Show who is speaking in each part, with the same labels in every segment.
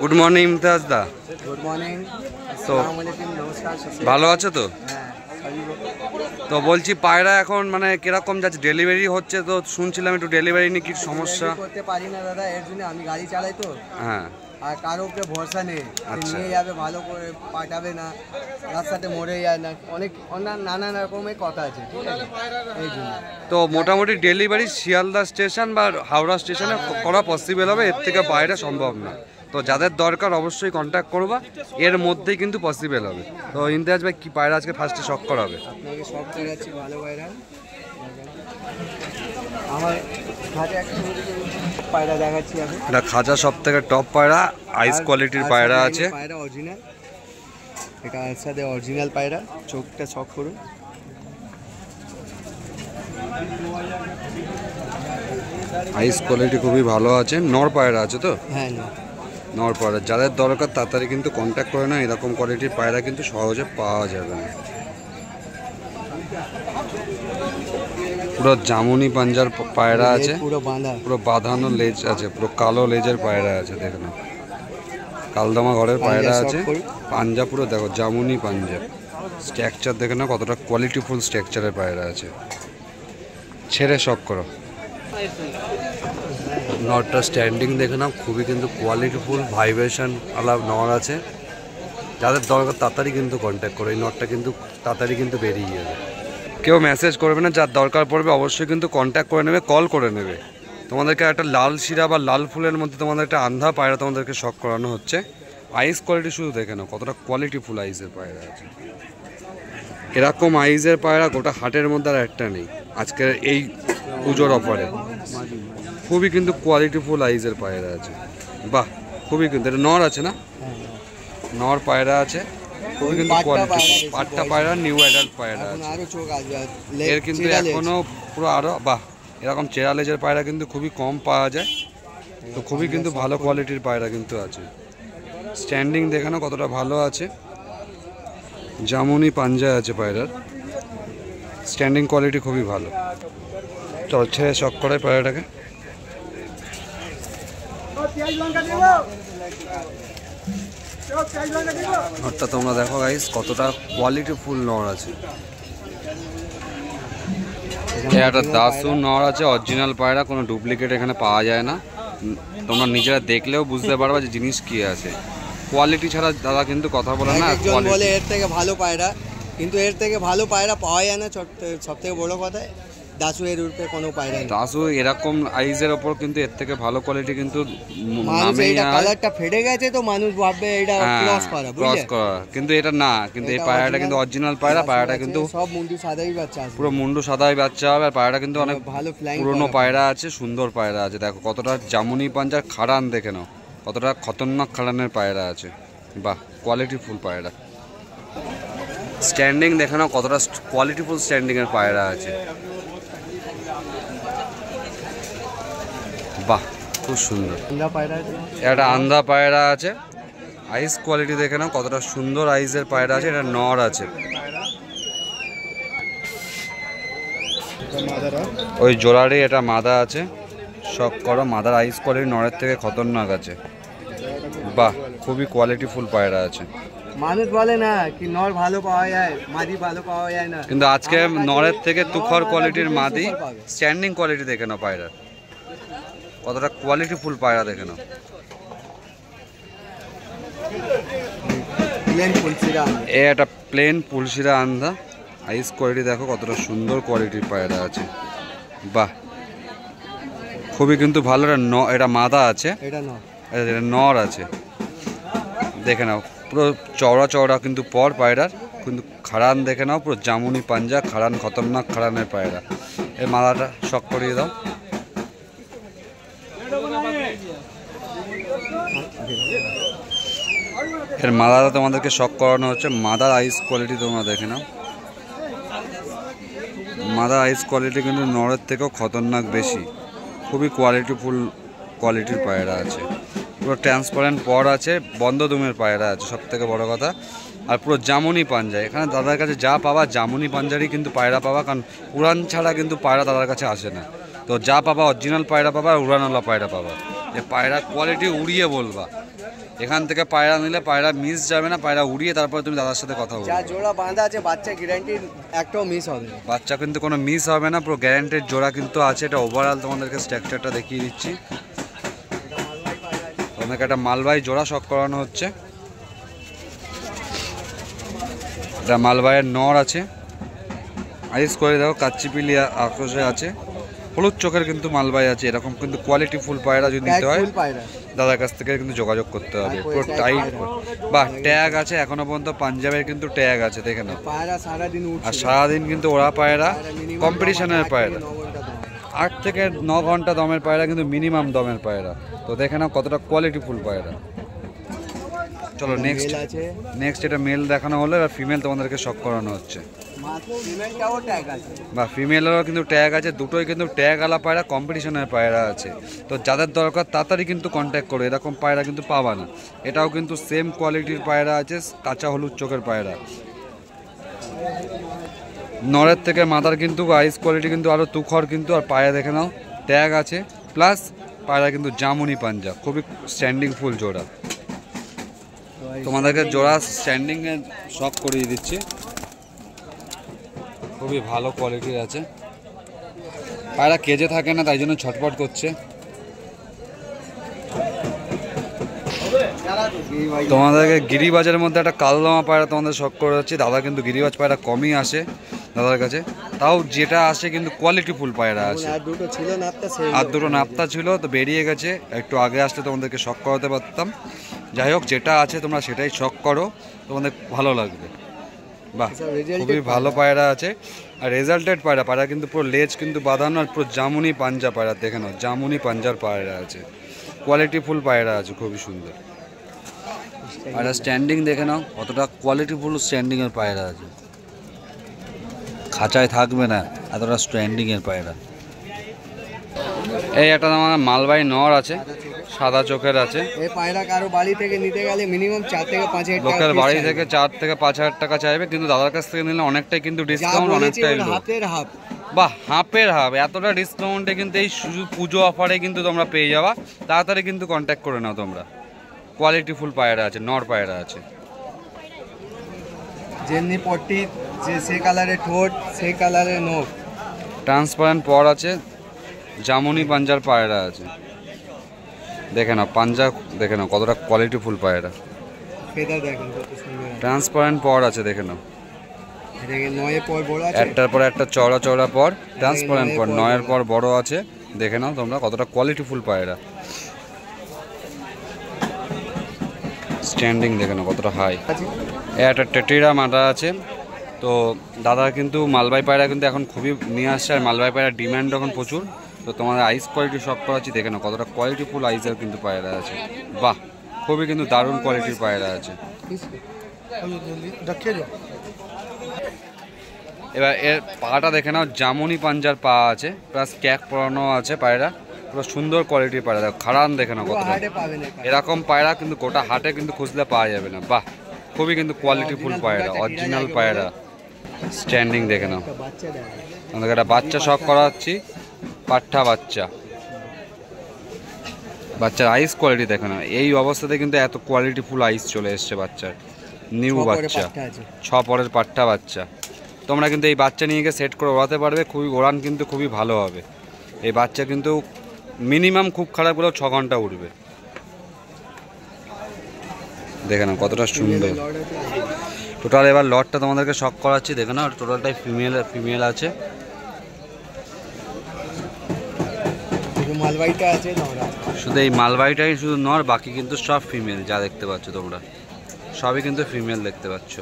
Speaker 1: Good morning Imtiaz দা।
Speaker 2: Good morning.
Speaker 1: তো
Speaker 2: নমস্কার।
Speaker 1: ভালো আছো তো? তো বলছি পায়রা এখন মানে কিরকম যাচ্ছে, ডেলিভারি হচ্ছে তো শুনছিলাম, একটু ডেলিভারি নিয়ে কি সমস্যা?
Speaker 2: করতে পারি না দাদা, এর জন্য আমি গাড়ি চালাই তো।
Speaker 1: হ্যাঁ,
Speaker 2: আর কারো উপরে ভরসা নেই,
Speaker 1: আচ্ছা।
Speaker 2: নিয়ে যাবে ভালো করে পাঠাবে না, রাস্তাতে মরে যায় না, অনেক নানান রকমের কথা আছে, ঠিক আছে? এই জন্য
Speaker 1: তো মোটামুটি ডেলিভারি শিয়ালদা স্টেশন বা হাওড়া স্টেশনে করা পসিবল হবে, এর থেকে বাইরে সম্ভব না। তো যাদের দরকার অবশ্যই কন্ট্যাক্ট করবা, এর মধ্যেই কিন্তু পসিবল হবে। তো ইমতাজ ভাই কি পায়রা আজকে ফার্স্টে শখ করা হবে?
Speaker 2: আপনাকে সব দেখাচ্ছি ভালো পায়রা। আমার হাতে একটা পায়রা দেখাচ্ছি আমি।
Speaker 1: এটা খাঁচা সব থেকে টপ পায়রা, আইস কোয়ালিটির পায়রা আছে।
Speaker 2: পায়রা অরিজিনাল, এটা এর সাথে অরিজিনাল পায়রা। চোখটা শখ করুন।
Speaker 1: আইস কোয়ালিটি খুবই ভালো আছে, নর পায়রা আছে তো?
Speaker 2: হ্যাঁ না,
Speaker 1: নর পায়রা যাদের দরকার তাড়াতাড়ি কিন্তু কন্ট্যাক্ট করে না, এরকম কোয়ালিটির পায়রা কিন্তু সহজে পাওয়া যাবে না। পুরো জামুনি পাঞ্জার পায়রা আছে, পুরো বাঁধানো লেজ আছে, পুরো কালো লেজের পায়রা আছে। দেখুন কালদমা ঘরের পায়রা আছে, পাঞ্জা পুরো দেখো জামুনি পাঞ্জা। স্ট্রাকচার দেখে না কতটা কোয়ালিটিফুল স্ট্রাকচারের পায়রা আছে। ছেড়ে শখ করো। নটটা স্ট্যান্ডিং দেখে নাও, খুবই কিন্তু কোয়ালিটিফুল ভাইব্রেশন আলা নট আছে। যাদের দরকার তাড়াতাড়ি কিন্তু কন্ট্যাক্ট করো, এই নটটা কিন্তু তাড়াতাড়ি কিন্তু বেরিয়ে যাবে। কেউ মেসেজ করবে না, যার দরকার পড়বে অবশ্যই কিন্তু কন্ট্যাক্ট করে নেবে, কল করে নেবে। তোমাদেরকে একটা লাল শিরা বা লাল ফুলের মধ্যে তোমাদের একটা আন্ধা পায়রা তোমাদেরকে শখ করানো হচ্ছে। আইস কোয়ালিটি শুধু দেখে নাও কতটা কোয়ালিটিফুল আইসের পায়রা আছে। এরকম আইসের পায়রা গোটা হাটের মধ্যে আর একটা নেই আজকের এই পুজোর অফারে। খুবই কিন্তু কোয়ালিটিফুল আইসের পায়রা আছে। বাহ, খুবই কিন্তু এটা নর আছে না? নর পায়রা আছে, খুবই কিন্তু কোয়ালিটি। পাট্টা পায়রা, নিউ অ্যাডাল্ট পায়রা আছে। এর কিন্তু এখনো পুরো আরো বাহ, এরকম চেরা লেজের পায়রা কিন্তু খুবই কম পাওয়া যায়। তো খুবই কিন্তু ভালো কোয়ালিটির পায়রা কিন্তু আছে। স্ট্যান্ডিং দেখানো কতটা ভালো আছে, জামুনি পাঞ্জা আছে পায়রার, স্ট্যান্ডিং কোয়ালিটি খুবই ভালো। চল ছেড়ে শখ করে পায়রাটাকে। নটটা তোমরা দেখো গাইস কতটা কোয়ালিটিফুল নর আছে। একটা দাসু নর আছে, অরিজিনাল পায়রা, কোনো ডুপ্লিকেট এখানে পাওয়া যায় না। তোমরা নিজেরা দেখলেও বুঝতে পারবা যে জিনিস কি আছে। কোয়ালিটি ছাড়া দাদা কিন্তু কথা বলে না।
Speaker 2: বলে এর থেকে ভালো পায়রা, কিন্তু এর থেকে ভালো পায়রা পাওয়া যায় না। সব থেকে বড় কথা দাসু এর উপরে কোনো পায়রা নেই।
Speaker 1: দাসু এরকম আইজের ওপর কিন্তু এর থেকে ভালো কোয়ালিটি কিন্তু
Speaker 2: নামেই না। কালারটা ফেটে গেছে তো মানুষ ভাববে এটা ক্রস করা,
Speaker 1: ক্রস করা, কিন্তু এটা না। কিন্তু এই পায়রাটা কিন্তু অরিজিনাল পায়রা। পায়রাটা কিন্তু
Speaker 2: সব মুন্ডু সাদাই বাচ্চা আছে,
Speaker 1: পুরো মুন্ডু সাদাই বাচ্চা হবে। আর পায়রাটা কিন্তু অনেক
Speaker 2: ভালো ফ্লাইং
Speaker 1: পুরনো পায়রা আছে, সুন্দর পায়রা আছে। দেখো কতটা জামুনি পাঞ্জার খাড়ান দেখে নাও, কতটা খতরনাক খাড়ানের পায়রা আছে। বাহ, কোয়ালিটিফুল পায়রা। স্ট্যান্ডিং দেখে নাও কতটা কোয়ালিটিফুল স্ট্যান্ডিংয়ের পায়রা আছে। বাহ, খুব সুন্দর। একটা আন্ধা পায়রা আছে, আইস কোয়ালিটি দেখে নাও কতটা সুন্দর আইসের পায়রা আছে। এটা নর আছে, ওই জোড়ারই এটা মাদা আছে। শখ করো, মাদার আইস কোয়ালিটি নরের থেকে খতরনাক আছে। বাহ, খুবই কোয়ালিটিফুল পায়রা আছে।
Speaker 2: মানুষ বলে না কি নর ভালো পাওয়া যায়, মাদি ভালো পাওয়া যায় না,
Speaker 1: কিন্তু আজকে নরের থেকে তুখর কোয়ালিটির মাদি। স্ট্যান্ডিং কোয়ালিটি দেখে নাও পায়রা, কতটা কোয়ালিটিফুল পায়রা দেখে নাও। এ একটা প্লেন পুলসিরা আন্ধা, আইস কোয়ালিটি দেখো কতটা সুন্দর কোয়ালিটির পায়রা আছে। বাহ, খুবই কিন্তু ভালো। এটা মাদা আছে, এটা নর আছে। দেখে নাও পুরো চওড়া চওড়া কিন্তু পর পায়রার, কিন্তু খাড়ান দেখে নাও পুরো জামুনি পাঞ্জা, খাড়ান খতরনাক খাড়ানের পায়রা। এই মাদাটা শখ করিয়ে দাও। এর মাদাটা তোমাদেরকে শখ করানো হচ্ছে। মাদার আইস কোয়ালিটি তোমরা দেখে নাও, মাদার আইস কোয়ালিটি কিন্তু নরের থেকেও খতরনাক বেশি। খুবই কোয়ালিটিফুল কোয়ালিটির পায়রা আছে। পুরো ট্রান্সপারেন্ট পর আছে, বন্ধ দুমের পায়রা আছে সব থেকে বড় কথা। আর পুরো জামুনি পাঞ্জা। এখানে দাদার কাছে যা পাবা জামুনি পাঞ্জারই কিন্তু পায়রা পাবা, কারণ উড়ান ছাড়া কিন্তু পায়রা দাদার কাছে আসে না। তো যা পাবা অরিজিনাল পায়রা পাবা, আর উড়ানওয়ালা পায়রা পাবা। যে পায়রা কোয়ালিটি উড়িয়ে বলবা। এখান থেকে পায়রা নিলে পায়রা মিস যাবে না, পায়রা উড়িয়ে তারপরে তুমি দাদার সাথে কথা বলবে।
Speaker 2: যা জোড়া বাঁধা আছে বাচ্চা গ্যারান্টি একটাও মিস হবে না,
Speaker 1: বাচ্চা কিন্তু কোনো মিস হবে না, পুরো গ্যারান্টির জোড়া কিন্তু আছে। এটা ওভারঅল তোমাদেরকে স্ট্রাকচারটা দেখিয়ে দিচ্ছি। তোমাদেরকে একটা মালবাহী জোড়া শখ করানো হচ্ছে। এটা মালবাহীর নর আছে, আইস করে দেখো কাচ্চিপিলি আকাশে আছে, হলুদ চোখের কিন্তু মালবাহী আছে। এরকম কিন্তু কোয়ালিটি ফুল পায়রা যদি নিতে হয় দাদার কাছ থেকে কিন্তু যোগাযোগ করতে হবে। পুরো টাইট বা ট্যাগ আছে, এখনো পর্যন্ত পাঞ্জাবের কিন্তু ট্যাগ আছে, দেখে নাও। আর সারাদিন কিন্তু ওরা পায়রা কম্পিটিশনের পায়রা, 8 থেকে 9 ঘন্টা দমের পায়রা কিন্তু মিনিমাম দমের পায়রা। তো দেখে নাও কতটা কোয়ালিটি ফুল পায়রা। চলো নেক্সট এটা মেল দেখানো হলো, এবার ফিমেল তোমাদেরকে শখ করানো হচ্ছে। বা ফিমেলেরও কিন্তু ট্যাগ আছে, দুটোই কিন্তু ট্যাগ আলা পায়রা, কম্পিটিশনের পায়রা আছে। তো যাদের দরকার তাড়াতাড়ি কিন্তু কন্ট্যাক্ট করো, এরকম পায়রা কিন্তু পাবা না। এটাও কিন্তু সেম কোয়ালিটির পায়রা আছে, কাঁচা হলুদ চোখের পায়রা। নরের থেকে মাথার কিন্তু আইস কোয়ালিটি কিন্তু আরও তুখর কিন্তু, আর পায়রা দেখে নাও ট্যাগ আছে, প্লাস পায়রা কিন্তু জামুনি পাঞ্জা, খুবই স্ট্যান্ডিং ফুল জোড়া। তোমাদেরকে জোড়া স্ট্যান্ডিংয়ে শখ করিয়ে দিচ্ছি, খুবই ভালো কোয়ালিটির আছে। পায়রা কেজে থাকে না, তাই জন্য ছটপট করছে। তোমাদেরকে গিরিবাজের মধ্যে একটা কালদমা পায়রা তোমাদের শখ করে যাচ্ছি। দাদা কিন্তু গিরিবাজ পায়রা কমই আসে দাদার কাছে, তাও যেটা আসে কিন্তু কোয়ালিটি ফুল পায়রা আছে। আর দুটো নাপ্তা ছিল, তো বেরিয়ে গেছে, একটু আগে আসলে তোমাদেরকে শখ করাতে পারতাম। যাই হোক, যেটা আছে তোমরা সেটাই শখ করো, তোমাদের ভালো লাগবে। বাহ, খুবই ভালো পায়রা আছে, আর রেজাল্টেড পায়রা। পায়রা কিন্তু পুরো লেজ কিন্তু বাঁধানো, আর পুরো জামুনি পাঞ্জা পায়রা, দেখে নাও জামুনি পাঞ্জার পায়রা আছে, কোয়ালিটি ফুল পায়রা আছে, খুবই সুন্দর। আর স্ট্যান্ডিং দেখে নাও কতটা কোয়ালিটি ফুল স্ট্যান্ডিংয়ের পায়রা আছে, খাঁচায় থাকবে না এতটা স্ট্যান্ডিংয়ের পায়রা। এই একটা আমার মালবাহী নর আছে, সাদা চোখের আছে।
Speaker 2: এই পায়রা কারো বাড়ি থেকে নিতে গেলে মিনিমাম 4 থেকে 5 হাজার টাকা,
Speaker 1: লোকাল বাড়ি থেকে 4 থেকে 5 হাজার টাকা চাইবে, কিন্তু দাদার কাছ থেকে নিলে অনেকটাই কিন্তু ডিসকাউন্ট, অনেকটাই লো। বাহ, হাফের হাফ, এতটা ডিসকাউন্টে কিন্তু এই শুধু পুজো অফারে কিন্তু তোমরা পেয়ে যাবা। তাড়াতাড়ি কিন্তু কন্ট্যাক্ট করে নাও তোমরা। কোয়ালিটি ফুল পায়রা আছে, নর পায়রা আছে।
Speaker 2: যেমনি পট্টি, সে কালারের ঠোঁট, সেই কালারের নখ,
Speaker 1: ট্রান্সপারেন্ট পর আছে, জামুনি পাঞ্জার পায়রা আছে। দেখে নাও পাঞ্জা, দেখে নাও কতটা কোয়ালিটি ফুল পায়রা। ট্রান্সপারেন্ট পর আছে, দেখে নাও একটার পর একটা চওড়া চওড়া পর, ট্রান্সপারেন্ট পর, 9-এর পর বড় আছে। দেখে নাও তোমরা কতটা কোয়ালিটি ফুল পায়রা। স্ট্যান্ডিং দেখে নাও কতটা হাই। একটা টেটিরা মাথা আছে। তো দাদা কিন্তু মালবাহী পায়রা কিন্তু এখন খুবই নিয়ে আসছে, আর মালবাহী পায়রার ডিমান্ড এখন প্রচুর। তো তোমাদের আইস কোয়ালিটি শখ করাচ্ছি, দেখে নাও কতটা কোয়ালিটি ফুল আইসের কিন্তু পায়রা আছে। বাহ, খুবই কিন্তু দারুণ কোয়ালিটির পায়রা আছে। এবার এর পাটা দেখে নাও, জামুনি পাঞ্জার পা আছে, প্লাস ক্যাক পরানো আছে পায়রা, পুরো সুন্দর কোয়ালিটির পায়রা। দেখো খাড়ান দেখে নাও কতটা, এরকম পায়রা কিন্তু গোটা হাটে কিন্তু খুঁজলে পাওয়া যাবে না। বাহ, খুবই কিন্তু কোয়ালিটি ফুল পায়রা, অরিজিনাল পায়রা। স্ট্যান্ডিং দেখে নাও। আমাদের একটা বাচ্চা শখ করাচ্ছি, পাঠা বাচ্চা, বাচ্চার আইস কোয়ালিটি দেখে নাও। এই অবস্থাতে কিন্তু এত কোয়ালিটি ফুল আইস চলে এসছে বাচ্চার, নিউ বাচ্চা, 6 পরের পাঠা বাচ্চা। তোমরা কিন্তু এই বাচ্চা নিয়ে গিয়ে সেট করে ওড়াতে পারবে, খুবই ওড়ান কিন্তু খুবই ভালো হবে। এই বাচ্চা কিন্তু মিনিমাম খুব খারাপ হলেও 6 ঘন্টা উঠবে। দেখে নাও কতটা সুন্দর টোটাল। এবার লটটা তোমাদেরকে শখ করাচ্ছি, দেখে নাও টোটালটাই ফিমেল আছে। শুধু এই মালবাহীটাই শুধু নর, বাকি কিন্তু সব ফিমেল। যা দেখতে পাচ্ছ তোমরা সবই কিন্তু ফিমেল দেখতে পাচ্ছ।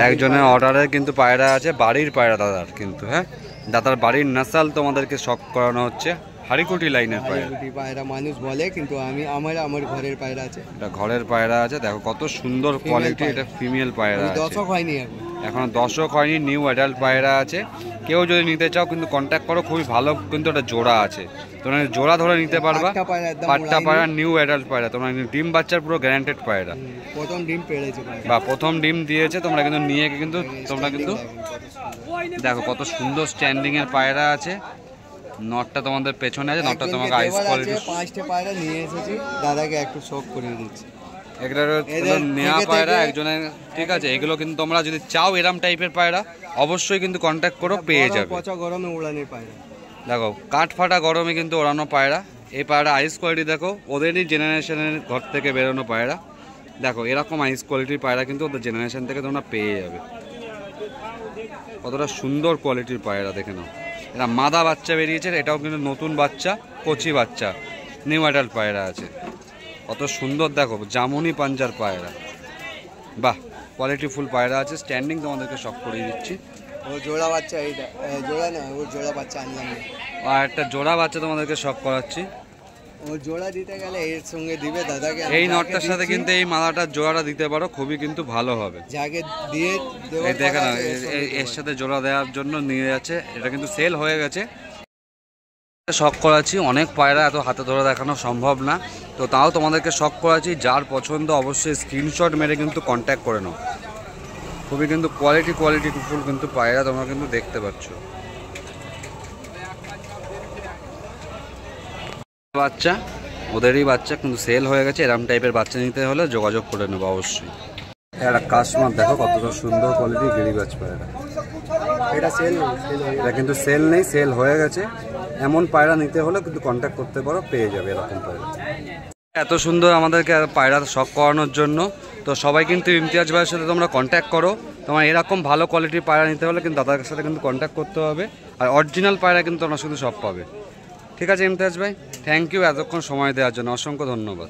Speaker 1: একজনের অর্ডারে কিন্তু পায়রা আছে, বাড়ির পায়রা দাদার কিন্তু। হ্যাঁ, দাদার বাড়ির নাসাল তোমাদেরকে শখ করানো হচ্ছে, হাড়িকুটি লাইনের পায়রা
Speaker 2: মানুষ বলে, কিন্তু আমার ঘরের পায়রা আছে,
Speaker 1: এটা ঘরের পায়রা আছে। দেখো কত সুন্দর কোয়ালিটি, এটা ফিমেল পায়রা আছে,
Speaker 2: দর্শক হয়নি
Speaker 1: এখনো দর্শক হয়নি, নিউ অ্যাডাল্ট পায়রা আছে। কেউ যদি নিতে চাও কিন্তু কন্ট্যাক্ট করো, খুবই ভালো কিন্তু একটা জোড়া আছে, তোমরা জোড়া ধরে নিতে পারবা। পাট্টা পায়রা, নিউ অ্যাডাল্ট পায়রা, তোমরা ডিম বাচ্চার পুরো গ্যারান্টেড পায়রা,
Speaker 2: প্রথম ডিম পেড়েছে
Speaker 1: বা প্রথম ডিম দিয়েছে। তোমরা কিন্তু নিয়ে তোমরা কিন্তু দেখো কত সুন্দর স্ট্যান্ডিং এর পায়রা আছে, নটটা তোমাদের পেছনে আছে, নটটা তোমাকে আইস
Speaker 2: একজনকে দেওয়ার
Speaker 1: কোয়ালিটি।
Speaker 2: আছে, 5টে পায়রা নিয়ে এসেছি, দাদাকে একটু শখ করিয়ে দিচ্ছি।
Speaker 1: এগুলো
Speaker 2: এদের
Speaker 1: নেওয়া
Speaker 2: থেকে
Speaker 1: পায়রা
Speaker 2: থেকে-
Speaker 1: একজনের, ঠিক আছে। এগুলো কিন্তু তোমরা যদি চাও এরম টাইপের পায়রা অবশ্যই কিন্তু কন্ট্যাক্ট করো, পেয়ে
Speaker 2: গরম
Speaker 1: যাবে।
Speaker 2: পচা গরমে উড়ানের পায়রা।
Speaker 1: দেখো কাঠ ফাটা গরমে কিন্তু ওড়ানো পায়রা। এই পায়রা আইস কোয়ালিটি দেখো, ওদেরই জেনারেশনের ঘর থেকে বেরোনো পায়রা। দেখো এরকম আইস কোয়ালিটির পায়রা কিন্তু ওদের জেনারেশন থেকে তোমরা পেয়ে যাবে। কতটা সুন্দর কোয়ালিটির পায়রা দেখে নাও। এরা মাদা বাচ্চা বেরিয়েছে, এটাও কিন্তু নতুন বাচ্চা, কচি বাচ্চা, নিউ অ্যাডাল্ট পায়রা আছে। কত সুন্দর দেখো, জামুনি পাঞ্জার পায়রা। বাহ, কোয়ালিটি ফুল পায়রা আছে। স্ট্যান্ডিং তোমাদেরকে শখ করিয়ে দিচ্ছি।
Speaker 2: ও জোড়া বাচ্চা, এইটা জোড়া না, ওর জোড়া বাচ্চা আনলাম না।
Speaker 1: আর একটা জোড়া বাচ্চা তোমাদেরকে শখ করাচ্ছি।
Speaker 2: ও জোড়া দিতে গেলে এর সঙ্গে দিবে দাদাকে। আমি
Speaker 1: এই
Speaker 2: যাকে
Speaker 1: নটটার সাথে
Speaker 2: দিচ্ছি,
Speaker 1: কিন্তু এই মাদাটার জোড়াটা দিতে পারো, খুবই কিন্তু ভালো হবে।
Speaker 2: যাকে দিয়ে দেওয়ার
Speaker 1: এই দেখে না,
Speaker 2: কথা আছে, এর সঙ্গে
Speaker 1: এর
Speaker 2: দেবো।
Speaker 1: সাথে জোড়া দেওয়ার জন্য নিয়ে যাচ্ছে। এটা কিন্তু সেল হয়ে গেছে। শখ করাচ্ছি, অনেক পায়রা এত হাতে ধরে দেখানো সম্ভব না, তো তাও তোমাদেরকে শখ করাচ্ছি। যার পছন্দ অবশ্যই স্ক্রিনশট মেরে কিন্তু কন্ট্যাক্ট করে নাও। খুবই কিন্তু কোয়ালিটি ফুল কিন্তু পায়রা তোমরা কিন্তু দেখতে পাচ্ছ। বাচ্চা, ওদেরই বাচ্চা, কিন্তু সেল হয়ে গেছে। এরম টাইপের বাচ্চা নিতে হলে যোগাযোগ করে নেবো অবশ্যই। একটা কাস্টমার দেখো কতটা সুন্দর কোয়ালিটি গিরিবাজ পায়রা।
Speaker 2: এটা সেল নেই, সেল হয়ে
Speaker 1: এটা কিন্তু সেল নেই, সেল হয়ে গেছে। এমন পায়রা নিতে হলে কিন্তু কন্ট্যাক্ট করতে পারো, পেয়ে যাবে এরকম পায়রা। এত সুন্দর আমাদেরকে পায়রা শখ করানোর জন্য তো সবাই কিন্তু ইমতিয়াজ ভাইয়ের সাথে তোমরা কন্ট্যাক্ট করো। তোমার এরকম ভালো কোয়ালিটির পায়রা নিতে হলে কিন্তু দাদার সাথে কিন্তু কন্ট্যাক্ট করতে হবে। আর অরিজিনাল পায়রা কিন্তু তোমরা শুধু সব পাবে। ঠিক আছে ইমতিয়াজ ভাই, থ্যাংক ইউ এতক্ষণ সময় দেওয়ার জন্য, অসংখ্য ধন্যবাদ।